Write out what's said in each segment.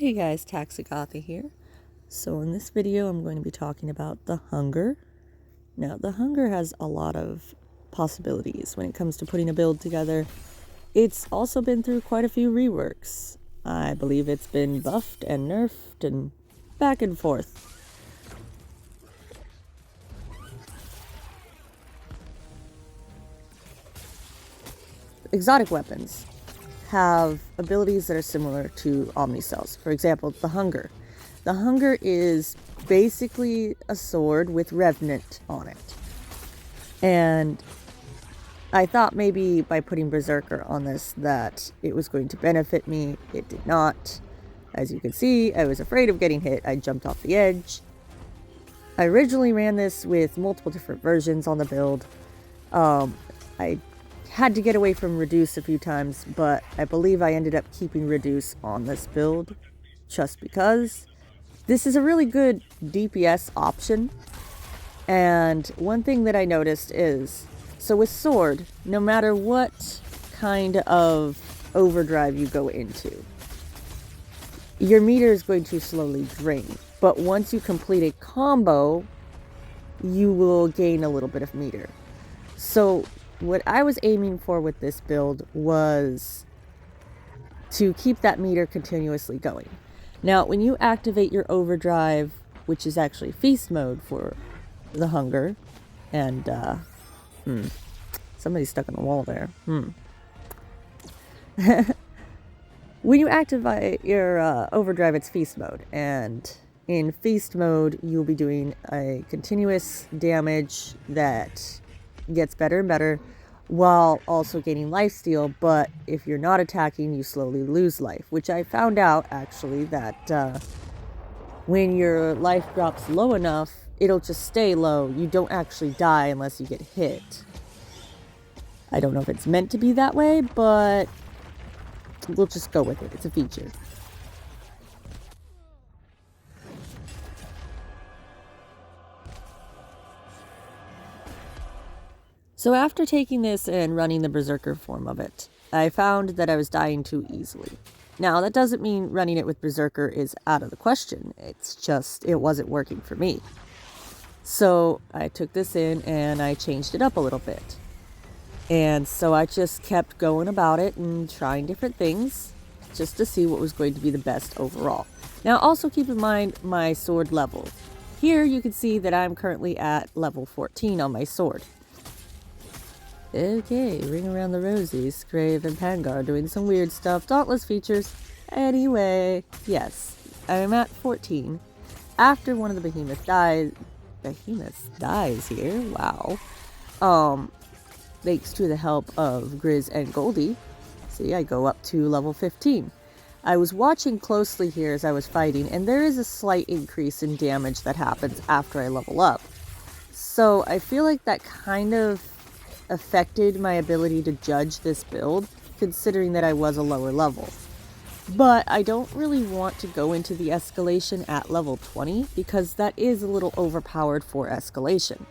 Hey guys, Taxigotha here. So in this video I'm going to be talking about the Hunger. Now the Hunger has a lot of possibilities when it comes to putting a build together. It's also been through quite a few reworks. I believe it's been buffed and nerfed and back and forth. Exotic weapons have abilities that are similar to Omnicells. For example, the Hunger. The Hunger is basically a sword with revenant on it. And I thought maybe by putting Berserker on this that it was going to benefit me. It did not. As you can see, I was afraid of getting hit. I jumped off the edge. I originally ran this with multiple different versions on the build. I had to get away from Reduce a few times, but I believe I ended up keeping Reduce on this build just because this is a really good DPS option. And one thing that I noticed is, so with Sword, no matter what kind of overdrive you go into, your meter is going to slowly drain. But once you complete a combo, you will gain a little bit of meter. So what I was aiming for with this build was to keep that meter continuously going. Now, when you activate your overdrive, which is actually feast mode for the Hunger, and somebody's stuck on the wall there. When you activate your overdrive, it's feast mode, and in feast mode, you'll be doing a continuous damage that gets better and better while also gaining lifesteal. But if you're not attacking, you slowly lose life, which I found out actually that when your life drops low enough, it'll just stay low. You don't actually die unless you get hit. I don't know if it's meant to be that way, but we'll just go with it. It's a feature. So after taking this and running the Berserker form of it, I found that I was dying too easily. Now, that doesn't mean running it with Berserker is out of the question. It's just, it wasn't working for me. So I took this in and I changed it up a little bit. And so I just kept going about it and trying different things just to see what was going to be the best overall. Now, also keep in mind my sword level. Here you can see that I'm currently at level 14 on my sword. Okay, Ring Around the Rosies, Grave and Pangar doing some weird stuff. Dauntless features. Anyway, yes, I'm at 14. After one of the behemoths dies here, wow. Thanks to the help of Grizz and Goldie, see, I go up to level 15. I was watching closely here as I was fighting, and there is a slight increase in damage that happens after I level up. So I feel like that kind of affected my ability to judge this build, considering that I was a lower level. But I don't really want to go into the escalation at level 20 because that is a little overpowered for escalation.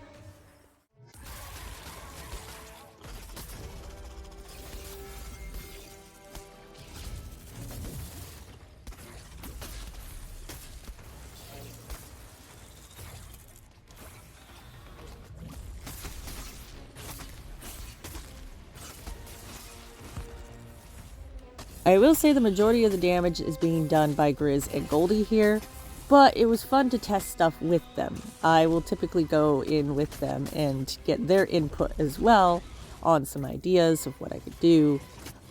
I will say the majority of the damage is being done by Grizz and Goldie here, but it was fun to test stuff with them. I will typically go in with them and get their input as well on some ideas of what I could do.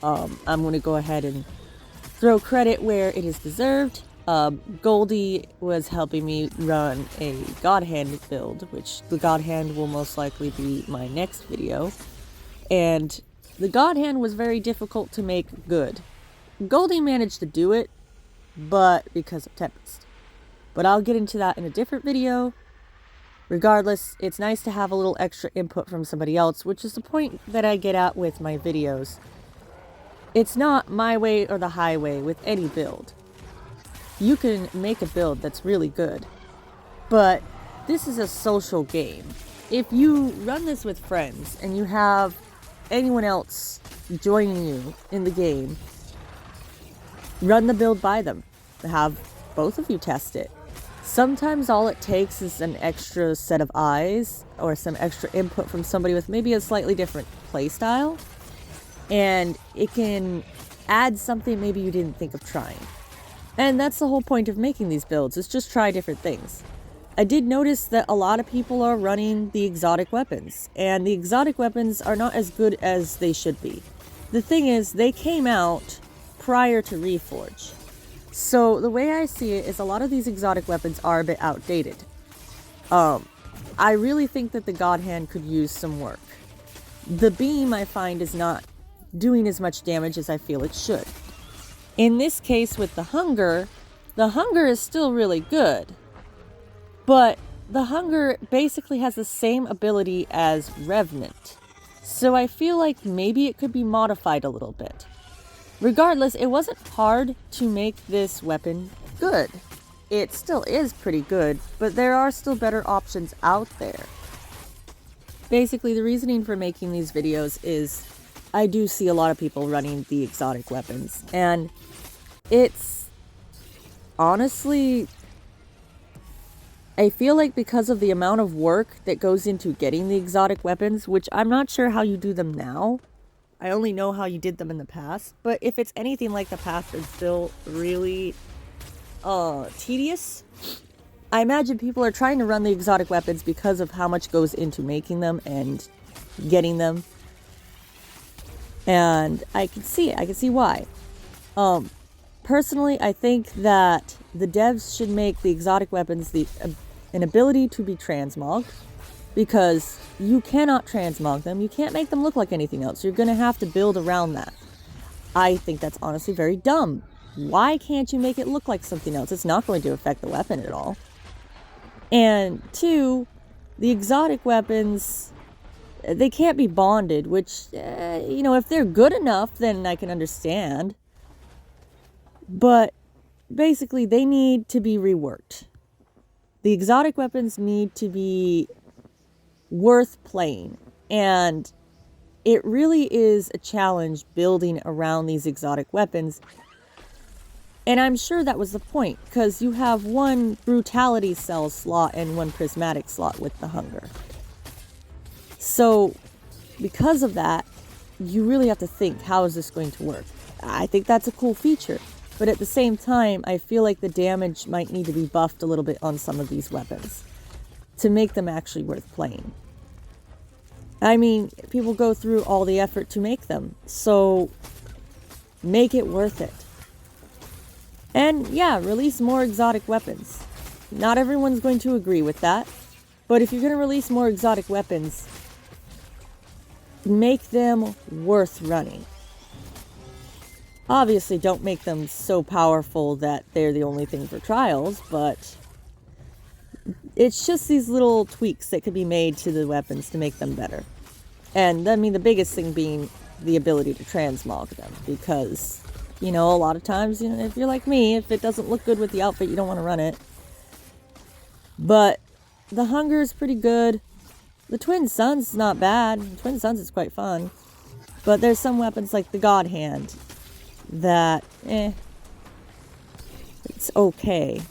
I'm going to go ahead and throw credit where it is deserved. Goldie was helping me run a God Hand build, which the God Hand will most likely be my next video. And the God Hand was very difficult to make good. Goldie managed to do it, but because of Tempest. But I'll get into that in a different video. Regardless, it's nice to have a little extra input from somebody else, which is the point that I get at with my videos. It's not my way or the highway with any build. You can make a build that's really good, but this is a social game. If you run this with friends and you have anyone else joining you in the game, run the build by them. have both of you test it. Sometimes all it takes is an extra set of eyes or some extra input from somebody with maybe a slightly different playstyle, and it can add something maybe you didn't think of trying. And that's the whole point of making these builds, is just try different things. I did notice that a lot of people are running the exotic weapons, and the exotic weapons are not as good as they should be. The thing is, they came out prior to Reforge. So the way I see it is a lot of these exotic weapons are a bit outdated. I really think that the God Hand could use some work. The beam, I find, is not doing as much damage as I feel it should. In this case with the hunger is still really good. But the hunger basically has the same ability as revenant. So I feel like maybe it could be modified a little bit. Regardless, it wasn't hard to make this weapon good. It still is pretty good, but there are still better options out there. Basically, the reasoning for making these videos is I do see a lot of people running the exotic weapons, and it's honestly, I feel like because of the amount of work that goes into getting the exotic weapons, which I'm not sure how you do them now. I only know how you did them in the past. But if it's anything like the past, it's still really tedious. I imagine people are trying to run the exotic weapons because of how much goes into making them and getting them. And I can see it. I can see why. Personally, I think that the devs should make the exotic weapons an ability to be transmogged, because you cannot transmog them. You can't make them look like anything else. You're going to have to build around that. I think that's honestly very dumb. Why can't you make it look like something else? It's not going to affect the weapon at all. And two, the exotic weapons, they can't be bonded, which, if they're good enough, then I can understand. But basically, they need to be reworked. The exotic weapons need to be worth playing, and it really is a challenge building around these exotic weapons. And I'm sure that was the point, because you have one brutality cell slot and one prismatic slot with the hunger. So because of that, you really have to think, how is this going to work? I think that's a cool feature, but at the same time, I feel like the damage might need to be buffed a little bit on some of these weapons to make them actually worth playing. I mean, people go through all the effort to make them, so make it worth it. And yeah, release more exotic weapons. Not everyone's going to agree with that, but if you're going to release more exotic weapons, make them worth running. Obviously, don't make them so powerful that they're the only thing for trials, but it's just these little tweaks that could be made to the weapons to make them better. And I mean, the biggest thing being the ability to transmog them, because, a lot of times, if you're like me, if it doesn't look good with the outfit, you don't want to run it. But the hunger is pretty good. The Twin Suns is not bad. The Twin Suns is quite fun. But there's some weapons like the God Hand that, it's okay.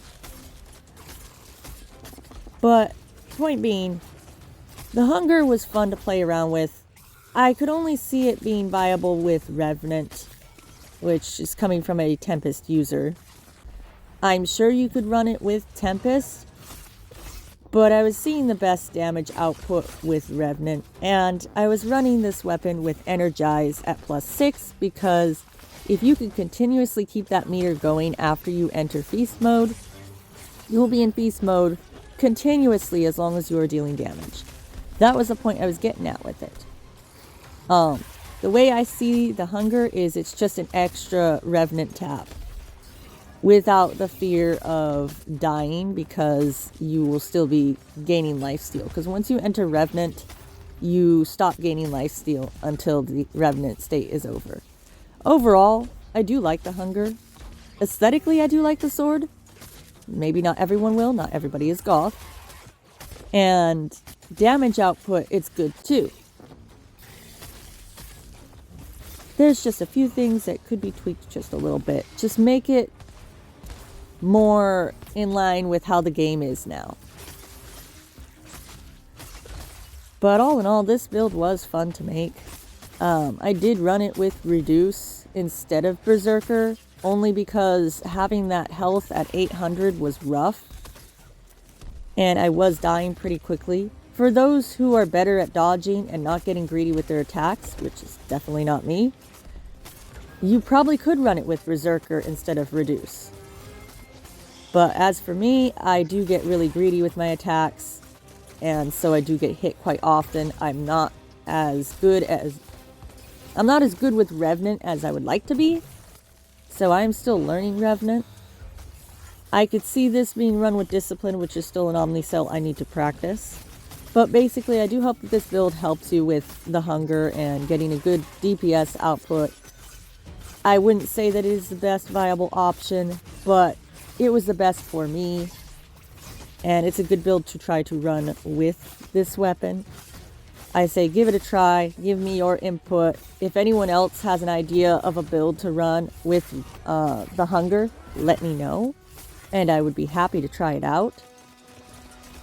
But point being, the hunger was fun to play around with. I could only see it being viable with Revenant, which is coming from a Tempest user. I'm sure you could run it with Tempest, but I was seeing the best damage output with Revenant, and I was running this weapon with Energize at +6, because if you can continuously keep that meter going after you enter Feast mode, you will be in Feast mode continuously as long as you are dealing damage. That was the point I was getting at with it. The way I see the hunger is it's just an extra Revenant tap without the fear of dying, because you will still be gaining lifesteal. Because once you enter Revenant, you stop gaining lifesteal until the Revenant state is over. Overall, I do like the hunger. Aesthetically, I do like the sword. Maybe not everyone will. Not everybody is goth. And damage output, it's good too. There's just a few things that could be tweaked just a little bit. Just make it more in line with how the game is now. But all in all, this build was fun to make. I did run it with Reduce instead of Berserker, only because having that health at 800 was rough. And I was dying pretty quickly. For those who are better at dodging and not getting greedy with their attacks, which is definitely not me, you probably could run it with Berserker instead of Reduce. But as for me, I do get really greedy with my attacks, and so I do get hit quite often. I'm not as good with Revenant as I would like to be, so I'm still learning Revenant. I could see this being run with Discipline, which is still an Omnicell I need to practice. But basically, I do hope that this build helps you with the hunger and getting a good DPS output. I wouldn't say that it is the best viable option, but it was the best for me. And it's a good build to try to run with this weapon. I say give it a try, give me your input. If anyone else has an idea of a build to run with the hunger, let me know. And I would be happy to try it out.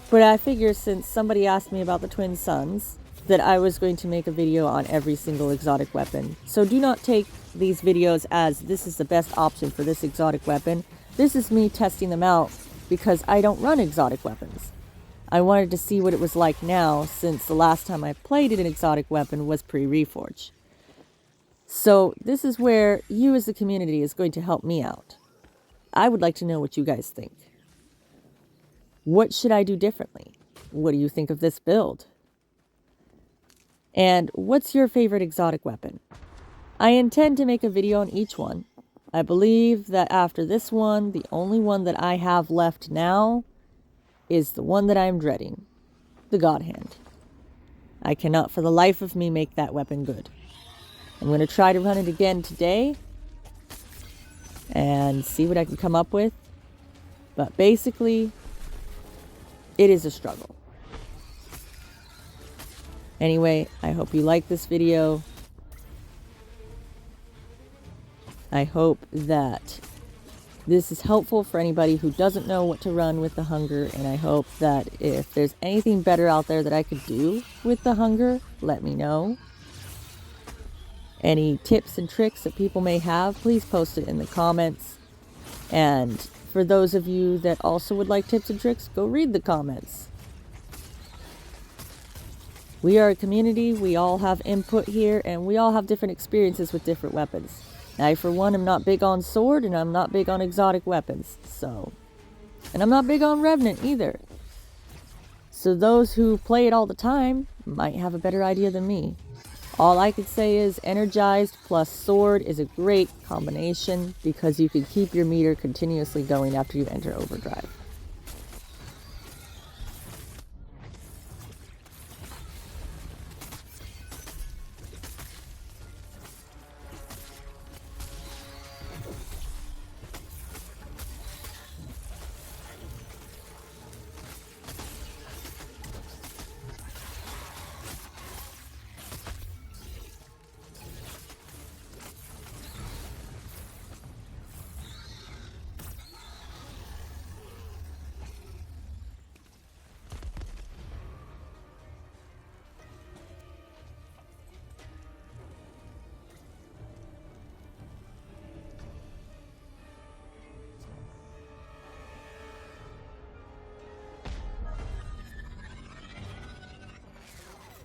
But I figure since somebody asked me about the Twin Suns, that I was going to make a video on every single exotic weapon. So do not take these videos as this is the best option for this exotic weapon. This is me testing them out because I don't run exotic weapons. I wanted to see what it was like now, since the last time I played an exotic weapon was pre-Reforge. So this is where you as the community is going to help me out. I would like to know what you guys think. What should I do differently? What do you think of this build? And what's your favorite exotic weapon? I intend to make a video on each one. I believe that after this one, the only one that I have left now is the one that I'm dreading, the God Hand. I cannot for the life of me make that weapon good. I'm going to try to run it again today and see what I can come up with. But basically, it is a struggle. Anyway, I hope you like this video. I hope that this is helpful for anybody who doesn't know what to run with the hunger, and I hope that if there's anything better out there that I could do with the hunger, let me know. Any tips and tricks that people may have, please post it in the comments. And for those of you that also would like tips and tricks, go read the comments. We are a community, we all have input here, and we all have different experiences with different weapons. I, for one, am not big on sword, and I'm not big on exotic weapons, and I'm not big on Revenant either. So those who play it all the time might have a better idea than me. All I could say is Energized plus Sword is a great combination because you can keep your meter continuously going after you enter overdrive.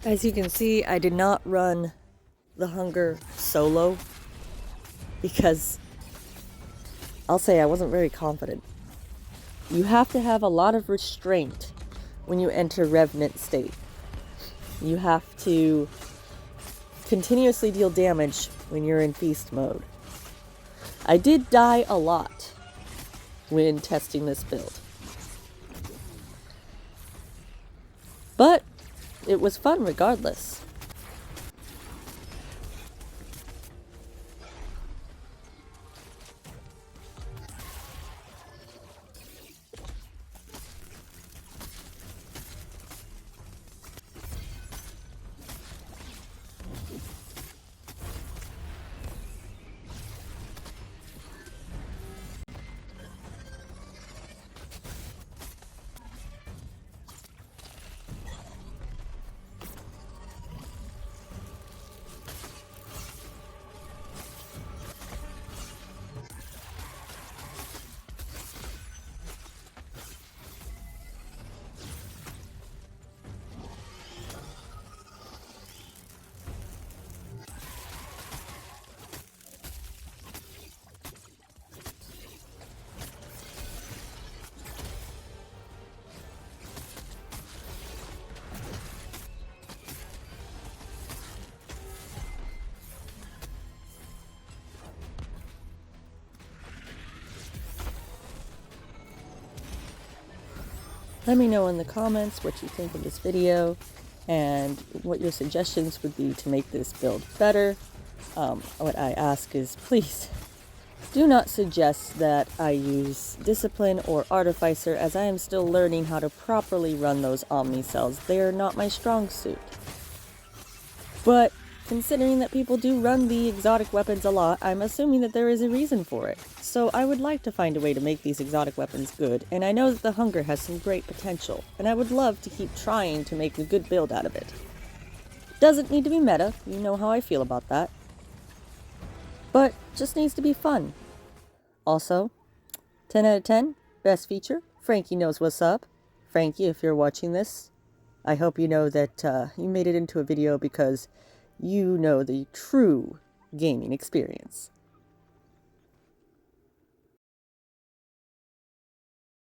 As you can see, I did not run the hunger solo because I'll say I wasn't very confident. You have to have a lot of restraint when you enter revenant state. You have to continuously deal damage when you're in feast mode. I did die a lot when testing this build, but it was fun regardless. Let me know in the comments what you think of this video and what your suggestions would be to make this build better. What I ask is, please do not suggest that I use Discipline or Artificer, as I am still learning how to properly run those Omni cells. They are not my strong suit. But considering that people do run the exotic weapons a lot, I'm assuming that there is a reason for it. So I would like to find a way to make these exotic weapons good, and I know that the Hunger has some great potential, and I would love to keep trying to make a good build out of it. Doesn't need to be meta, you know how I feel about that. But just needs to be fun. Also, 10 out of 10, best feature, Frankie knows what's up. Frankie, if you're watching this, I hope you know that you made it into a video because you know the true gaming experience.